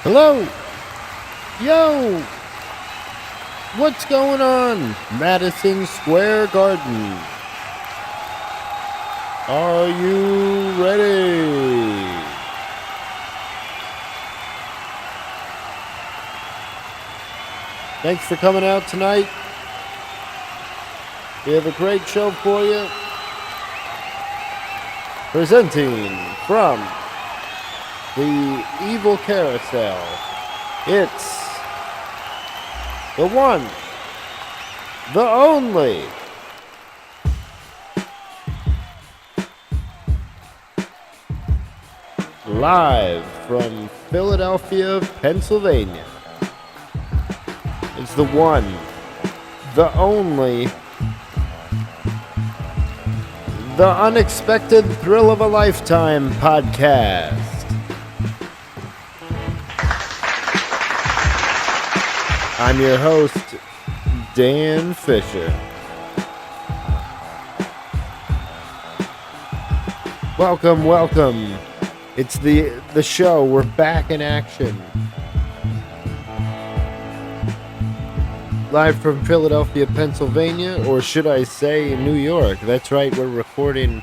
Hello? Yo! What's going on? Madison Square Garden. Are you ready? Thanks for coming out tonight. We have a great show for you. Presenting from the Evil Carousel, it's the one, the only, live from Philadelphia, Pennsylvania. It's the one, the only, the Unexpected Thrill of a Lifetime podcast. I'm your host, Dan Fisher. Welcome. It's the show. We're back in action. Live from Philadelphia, Pennsylvania, or should I say New York. That's right, we're recording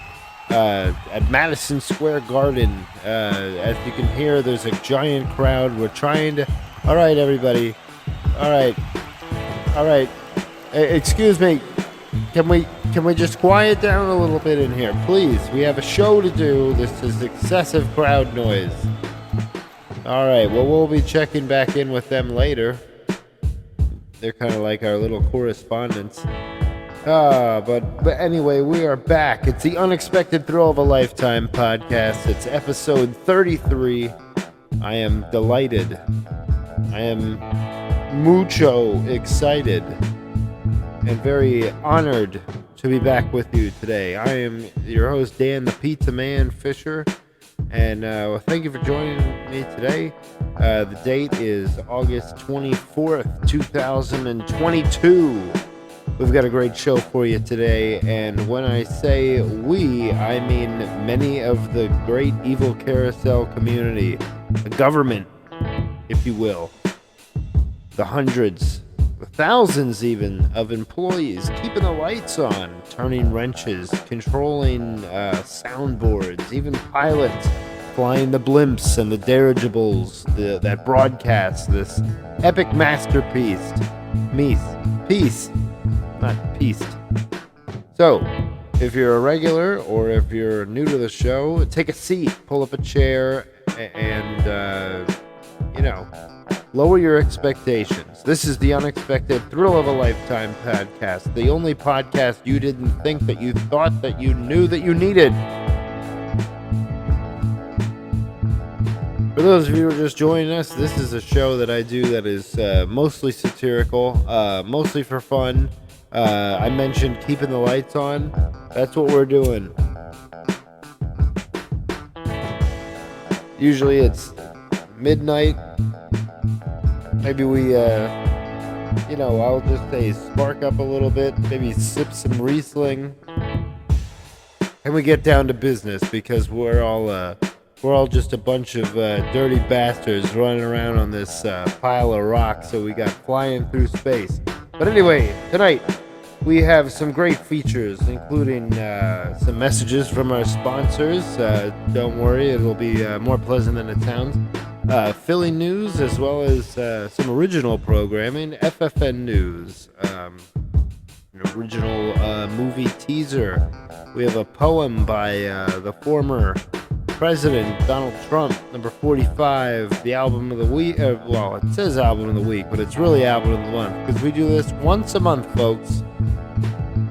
at Madison Square Garden. As you can hear, there's a giant crowd. We're trying to... All right, everybody. All right. Excuse me. Can we just quiet down a little bit in here, please? We have a show to do. This is excessive crowd noise. All right. Well, we'll be checking back in with them later. They're kind of like our little correspondents. But anyway, we are back. It's the Unexpected Thrill of a Lifetime podcast. It's episode 33. I am delighted. I am mucho excited and very honored to be back with you today. I am your host, Dan the Pizza Man Fisher, and thank you for joining me today. The date is August 24th, 2022. We've got a great show for you today, and when I say we, I mean many of the great Evil Carousel community, the government, if you will. The hundreds, the thousands even, of employees keeping the lights on, turning wrenches, controlling soundboards, even pilots flying the blimps and the dirigibles that broadcast this epic masterpiece. Not pieced. So, if you're a regular or if you're new to the show, take a seat, pull up a chair, and lower your expectations. This is the Unexpected Thrill of a Lifetime podcast. The only podcast you didn't think that you thought that you knew that you needed. For those of you who are just joining us, this is a show that I do that is mostly satirical, mostly for fun. I mentioned keeping the lights on. That's what we're doing. Usually it's midnight. Maybe we, I'll just say spark up a little bit, maybe sip some Riesling, and we get down to business because we're all just a bunch of dirty bastards running around on this pile of rocks that we got flying through space. But anyway, tonight we have some great features, including some messages from our sponsors. Don't worry, it'll be more pleasant than it sounds. Philly news, as well as some original programming, FFN News, an original movie teaser. We have a poem by the former President Donald Trump, number 45, the album of the week. Well, it says album of the week, but it's really album of the month, because we do this once a month, folks.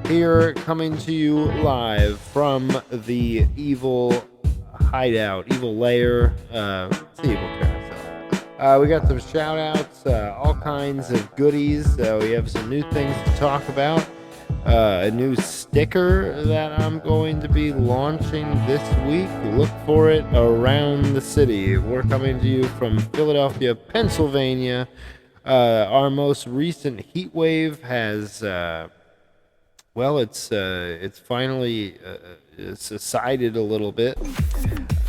Here, coming to you live from the Evil Hideout, Evil Lair, it's the Evil Carousel. We got some shout outs, all kinds of goodies. We have some new things to talk about. A new sticker that I'm going to be launching this week. Look for it around the city. We're coming to you from Philadelphia, Pennsylvania. Our most recent heat wave has, it's finally subsided a little bit.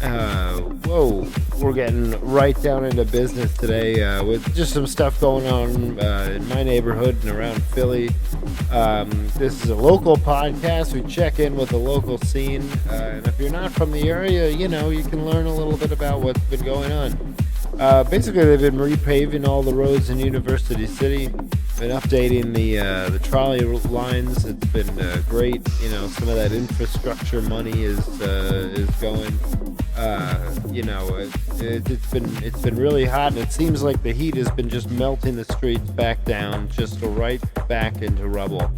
Whoa, we're getting right down into business today with just some stuff going on in my neighborhood and around Philly. This is a local podcast. We check in with the local scene, and if you're not from the area, you can learn a little bit about what's been going on. Basically, they've been repaving all the roads in University City, been updating the trolley lines. It's been great. Some of that infrastructure money is going. It's been really hot, and it seems like the heat has been just melting the streets back down, just right back into rubble.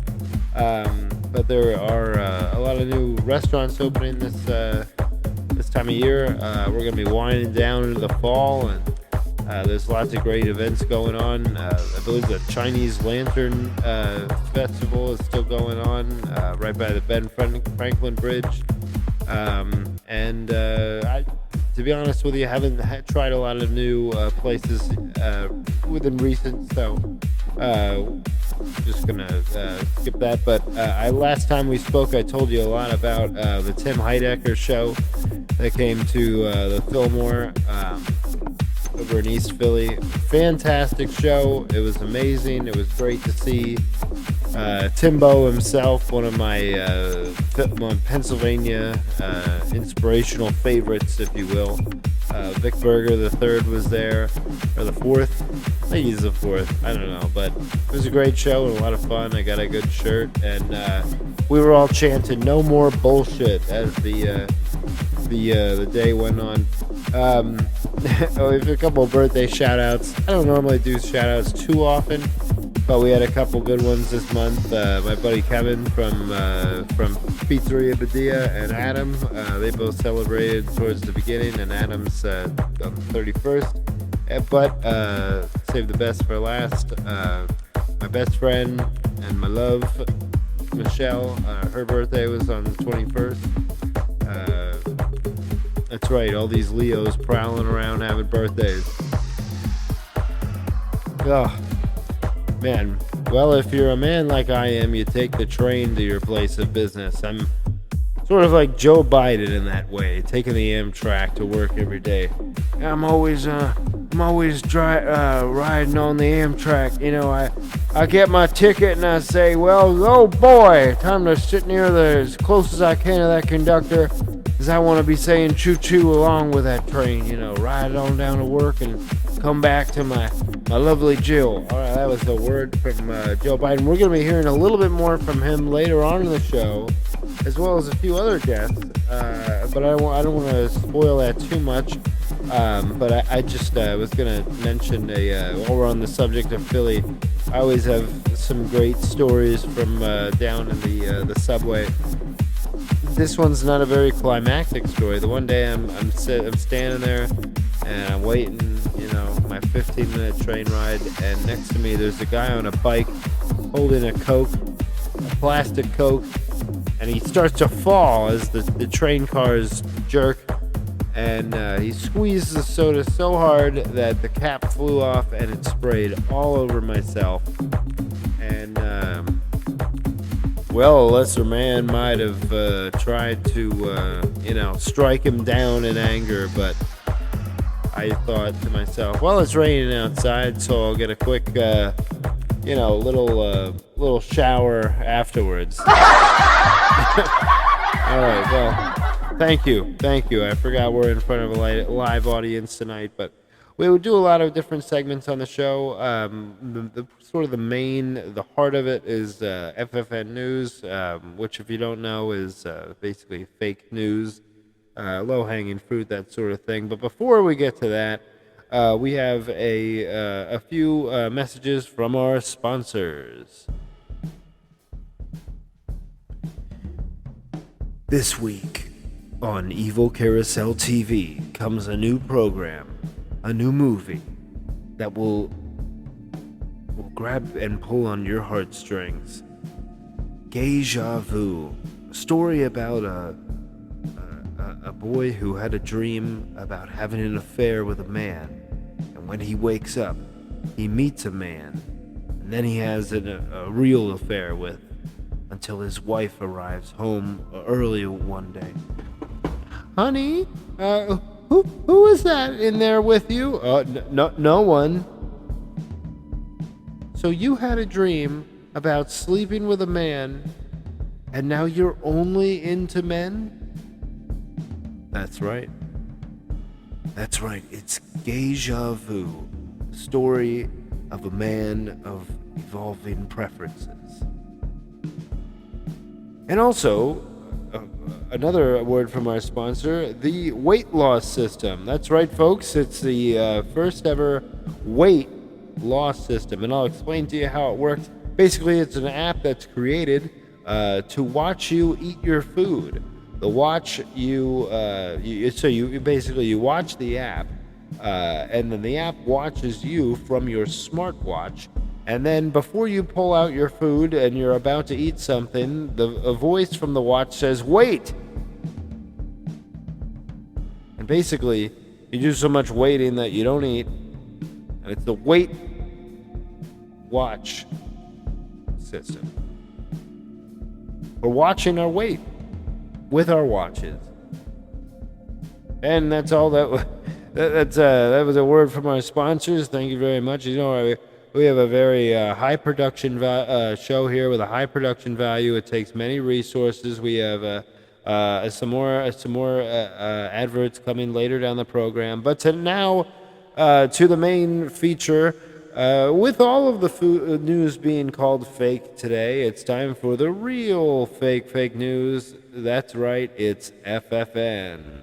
But there are a lot of new restaurants opening this time of year. We're going to be winding down into the fall, and there's lots of great events going on. I believe the Chinese Lantern Festival is still going on right by the Ben Franklin Bridge. To be honest with you, I haven't tried a lot of new places within recent, so just gonna skip that. But last time we spoke, I told you a lot about the Tim Heidecker show that came to the Fillmore over in East Philly. Fantastic show. It was amazing. It was great to see Timbo himself, one of my Pennsylvania inspirational favorites, if you will. Vic Berger the third was there, or the fourth. I think he's the fourth. I don't know, but it was a great show and a lot of fun. I got a good shirt, and we were all chanting "No more bullshit" as the day went on. We have a couple of birthday shout-outs. I don't normally do shout-outs too often, but we had a couple good ones this month. My buddy Kevin from Pizzeria Badia and Adam, they both celebrated towards the beginning, and Adam's on the 31st. But save the best for last. My best friend and my love, Michelle, her birthday was on the 21st. That's right, all these Leos prowling around having birthdays. Oh, man. Well, if you're a man like I am, you take the train to your place of business. I'm sort of like Joe Biden in that way, taking the Amtrak to work every day. I'm always riding on the Amtrak. I get my ticket and I say, well, oh boy, time to sit near as close as I can to that conductor, because I want to be saying choo-choo along with that train, ride on down to work and come back to my lovely Jill. All right, that was the word from Joe Biden. We're going to be hearing a little bit more from him later on in the show, as well as a few other guests, but I don't want to spoil that too much. But I just was going to mention, while we're on the subject of Philly, I always have some great stories from down in the subway. This one's not a very climactic story. The one day I'm standing there and I'm waiting, my 15-minute train ride, and next to me there's a guy on a bike holding a plastic Coke, and he starts to fall as the train cars jerk, and he squeezed the soda so hard that the cap flew off and it sprayed all over myself. And well, a lesser man might have tried to strike him down in anger, but I thought to myself, well, it's raining outside, so I'll get a quick little shower afterwards. All right, well, thank you. I forgot we're in front of a live audience tonight, but we would do a lot of different segments on the show. The heart of it is FFN News, which, if you don't know, is basically fake news, low-hanging fruit, that sort of thing. But before we get to that, we have a few messages from our sponsors. This week on Evil Carousel TV comes a new program, a new movie that will grab and pull on your heartstrings. Deja Vu, a story about a boy who had a dream about having an affair with a man, and when he wakes up, he meets a man, and then he has a real affair with, until his wife arrives home early one day. Honey, who is that in there with you? No one. So you had a dream about sleeping with a man, and now you're only into men? That's right. That's right. It's Deja Vu, the story of a man of evolving preferences. And also, another word from our sponsor, the weight loss system. That's right, folks. It's the first ever weight loss system, and I'll explain to you how it works. Basically, it's an app that's created to watch you eat your food. The watch you watch the app, and then the app watches you from your smartwatch. And then before you pull out your food and you're about to eat something, a voice from the watch says, "Wait!" And basically, you do so much waiting that you don't eat. And it's the weight watch system. We're watching our weight with our watches. And that's all that was a word from our sponsors. Thank you very much. You know, we have a very high production show here with a high production value. It takes many resources. We have some more adverts coming later down the program. But to the main feature. With all of the news being called fake today, it's time for the real fake news. That's right, it's FFN.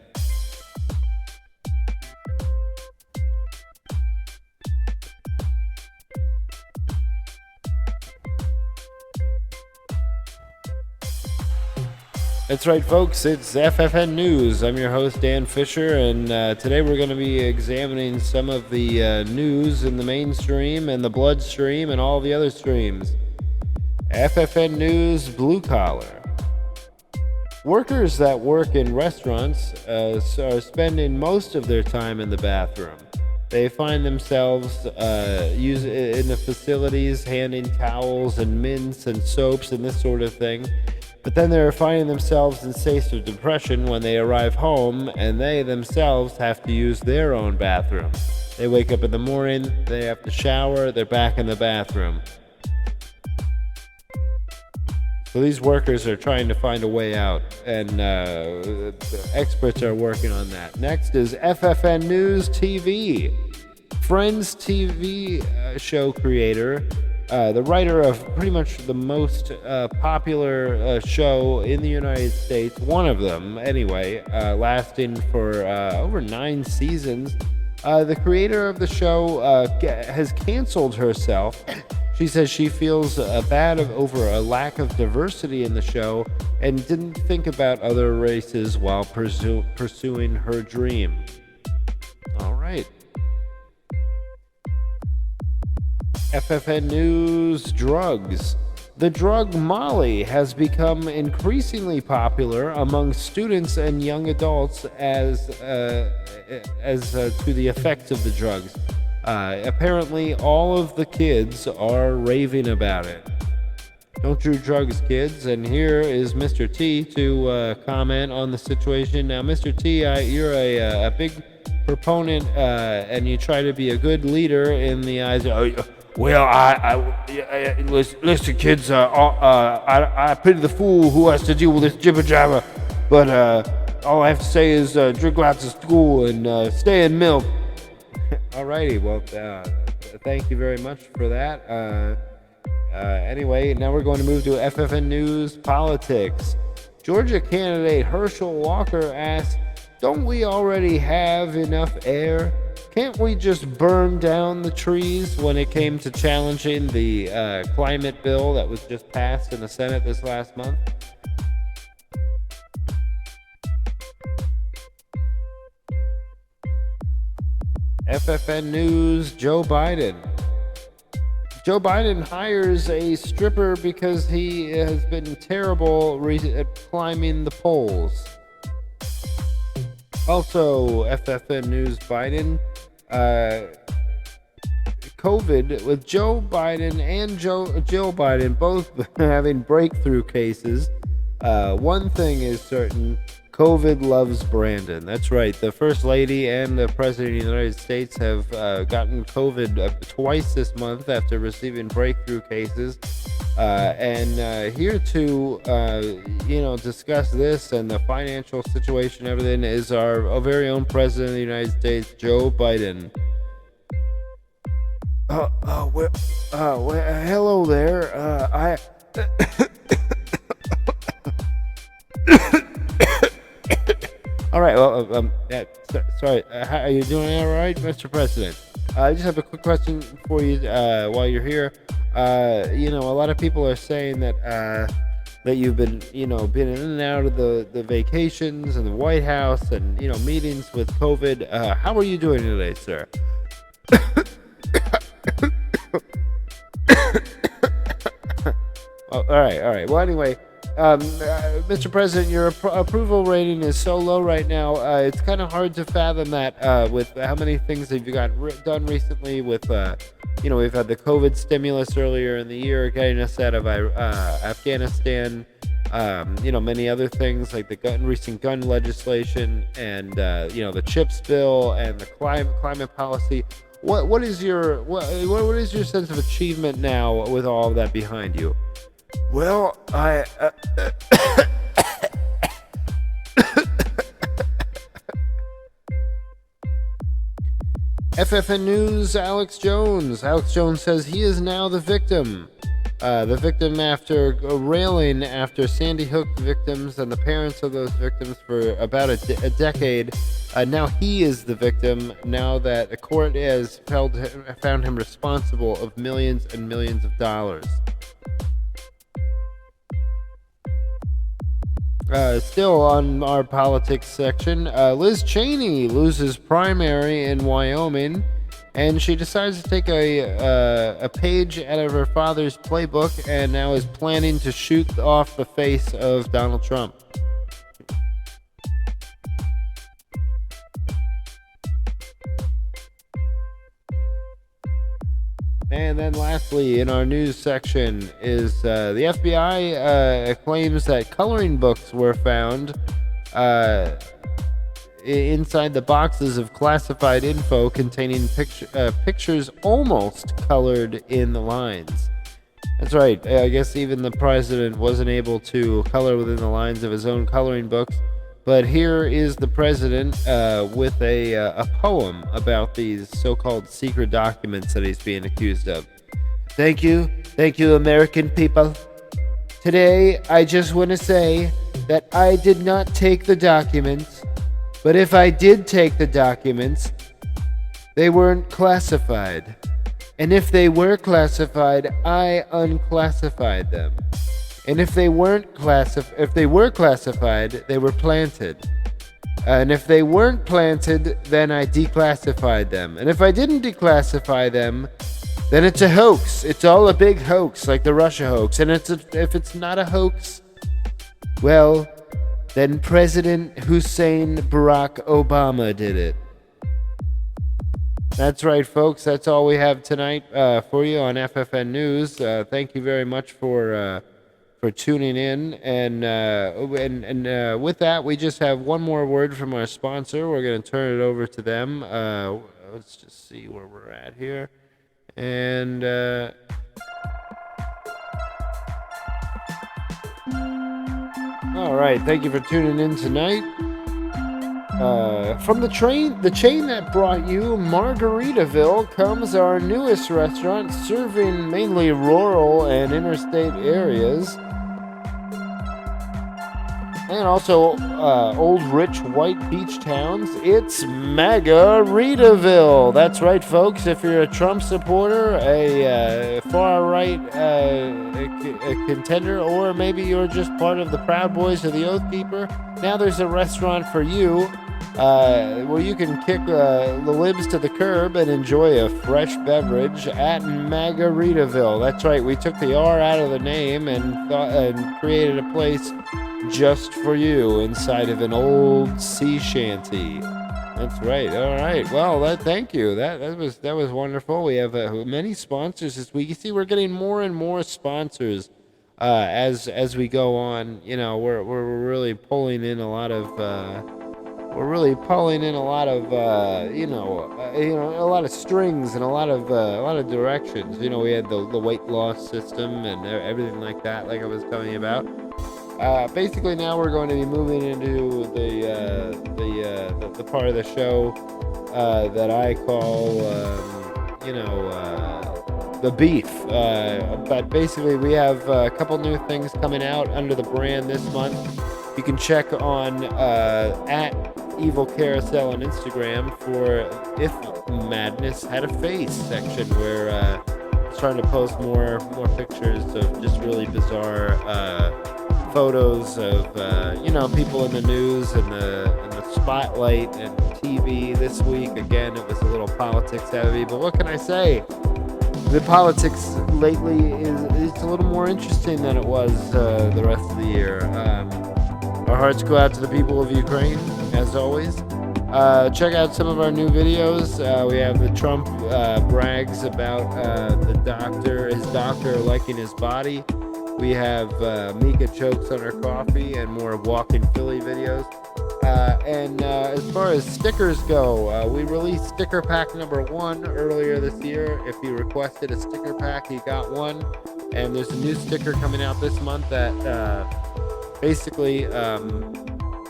That's right, folks. It's FFN News. I'm your host, Dan Fisher, and today we're going to be examining some of the news in the mainstream and the bloodstream and all the other streams. FFN News, blue collar. Workers that work in restaurants are spending most of their time in the bathroom. They find themselves in the facilities handing towels and mints and soaps and this sort of thing. But then they're finding themselves in states of depression when they arrive home and they themselves have to use their own bathroom. They wake up in the morning, they have to shower, they're back in the bathroom. So these workers are trying to find a way out, and the experts are working on that. Next is FFN News TV. Friends TV show creator, the writer of pretty much the most popular show in the United States, one of them anyway, lasting for over 9 seasons. The creator of the show has canceled herself. She says she feels bad over a lack of diversity in the show and didn't think about other races while pursuing her dream. All right. FFN News Drugs. The drug Molly has become increasingly popular among students and young adults as to the effects of the drugs. Apparently, all of the kids are raving about it. Don't do drugs, kids. And here is Mr. T to comment on the situation. Now, Mr. T, you're a big proponent, and you try to be a good leader in the eyes of... listen, kids. I pity the fool who has to deal with this jibber jabber. But all I have to say is drink lots of school and stay in milk. Alrighty, well, thank you very much for that. Anyway, now we're going to move to FFN News Politics. Georgia candidate Herschel Walker asks, "Don't we already have enough air? Can't we just burn down the trees?" when it came to challenging the climate bill that was just passed in the Senate this last month. FFN News, Joe Biden. Joe Biden hires a stripper because he has been terrible at climbing the polls. Also, FFN News, Biden. COVID, with Joe Biden and Jill Biden both having breakthrough cases. One thing is certain, COVID loves Brandon. That's right. The First Lady and the President of the United States have gotten COVID twice this month after receiving breakthrough cases. And here to, discuss this and the financial situation, everything, is our very own President of the United States, Joe Biden. Hello there. All right. Well, sorry. How are you doing? All right, Mr. President. I just have a quick question for you while you're here. A lot of people are saying that you've been, been in and out of the vacations and the White House and meetings with COVID. How are you doing today, sir? All right. Well, anyway. Mr. President, your approval rating is so low right now. It's kind of hard to fathom that with how many things have you got done recently with, we've had the COVID stimulus earlier in the year getting us out of Afghanistan, many other things like the recent gun legislation and, the CHIPS bill and the climate policy. What is your sense of achievement now with all of that behind you? Well, FFN News, Alex Jones. Alex Jones says he is now the victim. The victim after railing after Sandy Hook victims and the parents of those victims for about a decade. Now he is the victim, now that a court has found him responsible of millions and millions of dollars. Still on our politics section, Liz Cheney loses primary in Wyoming, and she decides to take a page out of her father's playbook and now is planning to shoot off the face of Donald Trump. And then lastly, in our news section, is the FBI claims that coloring books were found inside the boxes of classified info containing pictures almost colored in the lines. That's right. I guess even the president wasn't able to color within the lines of his own coloring books. But here is the president with a poem about these so-called secret documents that he's being accused of. Thank you, American people. Today, I just want to say that I did not take the documents, but if I did take the documents, they weren't classified. And if they were classified, I unclassified them. And if they were classified, they were planted. And if they weren't planted, then I declassified them. And if I didn't declassify them, then it's a hoax. It's all a big hoax, like the Russia hoax. And if it's not a hoax, well, then President Hussein Barack Obama did it. That's right, folks. That's all we have tonight for you on FFN News. Thank you very much for tuning in, and with that, we just have one more word from our sponsor. We're going to turn it over to them. Let's just see where we're at here, and all right. Thank you for tuning in tonight. From the chain that brought you MAGAritaville comes our newest restaurant, serving mainly rural and interstate areas. And also old, rich, white beach towns. It's MAGAritaville. That's right, folks. If you're a Trump supporter, a far-right contender, or maybe you're just part of the Proud Boys or the Oath Keeper, now there's a restaurant for you where you can kick the libs to the curb and enjoy a fresh beverage at MAGAritaville. That's right. We took the R out of the name and created a place just for you inside of an old sea shanty. That's right. All right. Well, thank you. That was wonderful. We have many sponsors this week. You see, we're getting more and more sponsors as we go on. We're really pulling in a lot of a lot of strings and a lot of directions. We had the weight loss system and everything like that, like I was telling you about. Basically, now we're going to be moving into the part of the show that I call, the beef. But basically, we have a couple new things coming out under the brand this month. You can check on at Evil Carousel on Instagram for If Madness Had a Face section, where it's trying to post more pictures of just really bizarre photos of people in the news and the spotlight and TV this week. Again, it was a little politics heavy, but what can I say? The politics lately is a little more interesting than it was the rest of the year. Our hearts go out to the people of Ukraine, as always. Check out some of our new videos. We have the Trump brags about his doctor liking his body. We have Mika chokes on her coffee and more Walking Philly videos. And as far as stickers go, we released sticker pack number 1 earlier this year. If you requested a sticker pack, you got one. And there's a new sticker coming out this month that basically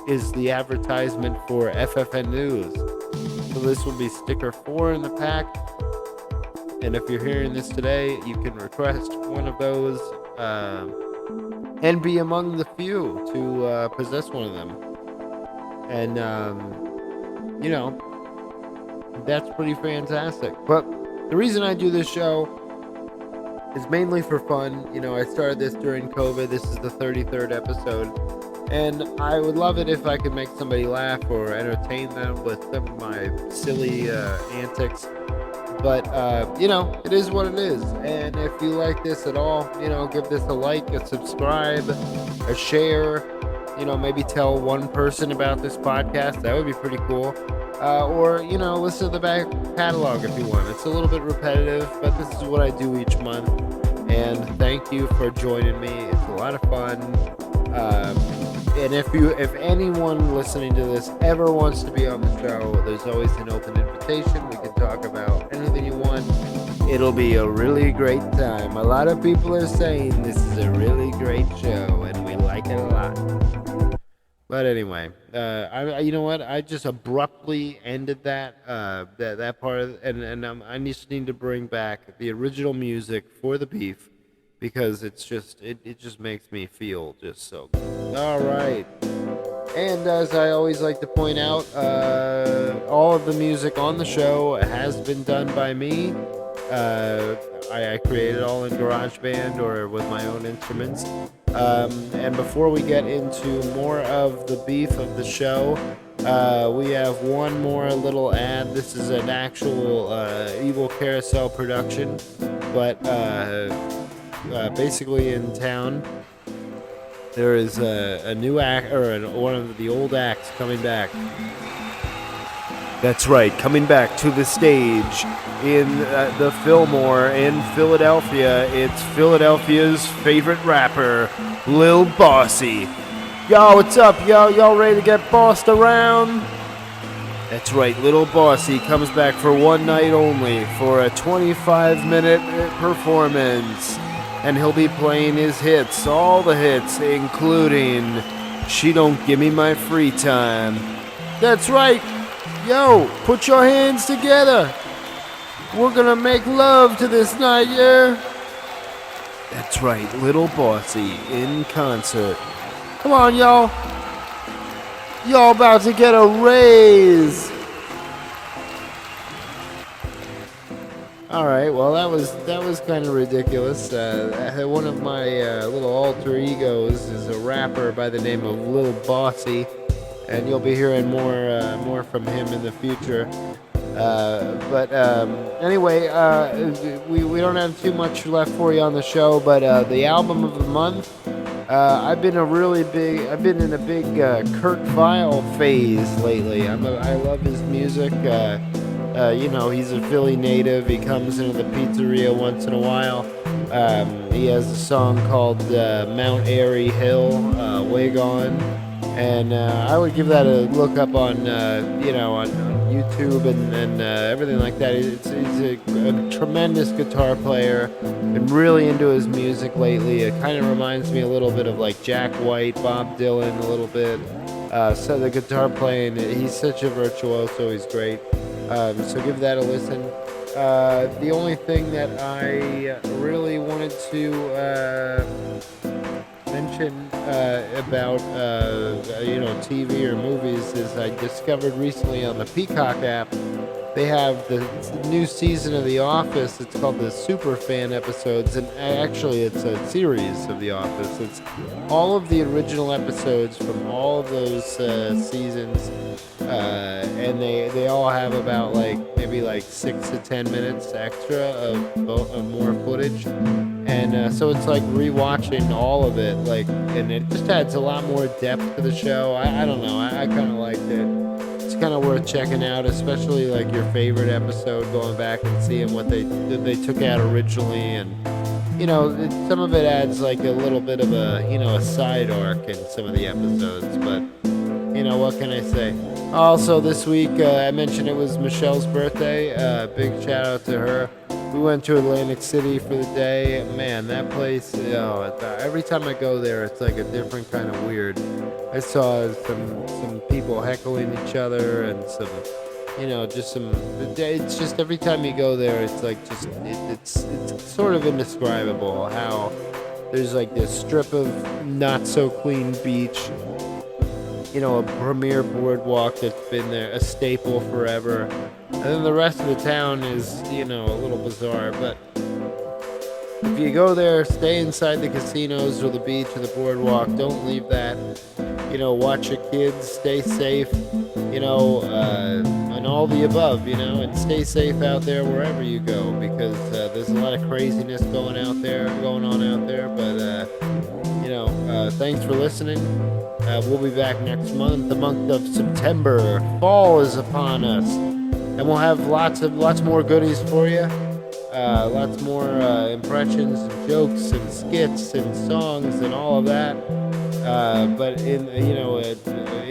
is the advertisement for FFN News. So this will be sticker 4 in the pack. And if you're hearing this today, you can request one of those and be among the few to possess one of them. And, that's pretty fantastic. But the reason I do this show is mainly for fun. I started this during COVID. This is the 33rd episode. And I would love it if I could make somebody laugh or entertain them with some of my silly antics. But, it is what it is. And if you like this at all, give this a like, a subscribe, a share. Maybe tell one person about this podcast. That would be pretty cool. Or, listen to the back catalog if you want. It's a little bit repetitive, but this is what I do each month. And thank you for joining me. It's a lot of fun. And if anyone listening to this ever wants to be on the show, there's always an open invitation. We can talk about anything you want. It'll be a really great time. A lot of people are saying this is a really great show, and we like it a lot. But anyway, you know what? I just abruptly ended that part of, and I just need to bring back the original music for the beef, because it just makes me feel just so good. All right. And as I always like to point out, all of the music on the show has been done by me. I created it all in GarageBand or with my own instruments. And before we get into more of the beef of the show, we have one more little ad. This is an actual Evil Carousel production, but basically in town there is a new act, or one of the old acts coming back. That's right, coming back to the stage in the Fillmore in Philadelphia. It's Philadelphia's favorite rapper, Lil Bossy. Yo, what's up, yo? Y'all ready to get bossed around? That's right, Lil Bossy comes back for one night only for a 25-minute performance. And he'll be playing his hits, all the hits, including She Don't Give Me My Free Time. That's right. Yo, put your hands together. We're gonna make love to this night, yeah? That's right, Lil Bossy in concert. Come on, y'all. Y'all about to get a raise. All right, well that was kind of ridiculous. One of my little alter egos is a rapper by the name of Lil Bossy, and you'll be hearing more from him in the future. But anyway, we don't have too much left for you on the show. But the album of the month, I've been in a big Kurt Vile phase lately. I love his music. He's a Philly native. He comes into the pizzeria once in a while, He has a song called Mount Airy Hill, Way Gone, and I would give that a look up on on YouTube and everything like that. He's a tremendous guitar player. Been really into his music lately. It kind of reminds me a little bit of like Jack White, Bob Dylan, a little bit. So the guitar playing, he's such a virtuoso. He's great. So give that a listen. The only thing that I really wanted to mention about TV or movies is I discovered recently on the Peacock app they have the new season of The Office. It's called the Super Fan episodes, and actually it's a series of The Office. It's all of the original episodes from all of those seasons, and they all have about maybe 6 to 10 minutes extra of more footage. And so it's like rewatching all of it, and it just adds a lot more depth to the show. I don't know, I kind of liked it. It's kind of worth checking out, especially like your favorite episode, going back and seeing what they took out originally, and some of it adds like a little bit of a side arc in some of the episodes, but what can I say? Also, this week I mentioned it was Michelle's birthday. Big shout out to her. We went to Atlantic City for the day. Man, that place, every time I go there, it's like a different kind of weird. I saw some people heckling each other and some, just some. It's just every time you go there, it's like it's sort of indescribable how there's like this strip of not so clean beach. A premier boardwalk that's been there, a staple forever. And then the rest of the town is, a little bizarre. But if you go there, stay inside the casinos or the beach or the boardwalk. Don't leave that. Watch your kids, stay safe, and all the above, and stay safe out there wherever you go, because there's a lot of craziness going on out there. But, thanks for listening. We'll be back next month, the month of September. Fall is upon us, and we'll have lots more goodies for you. Lots more impressions and jokes and skits and songs and all of that. But in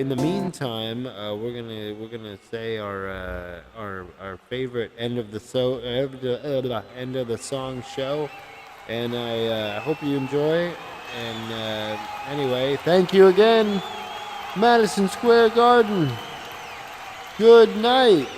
the meantime, we're gonna say our favorite end of the song show, and I hope you enjoy. And anyway, thank you again, Madison Square Garden. Good night.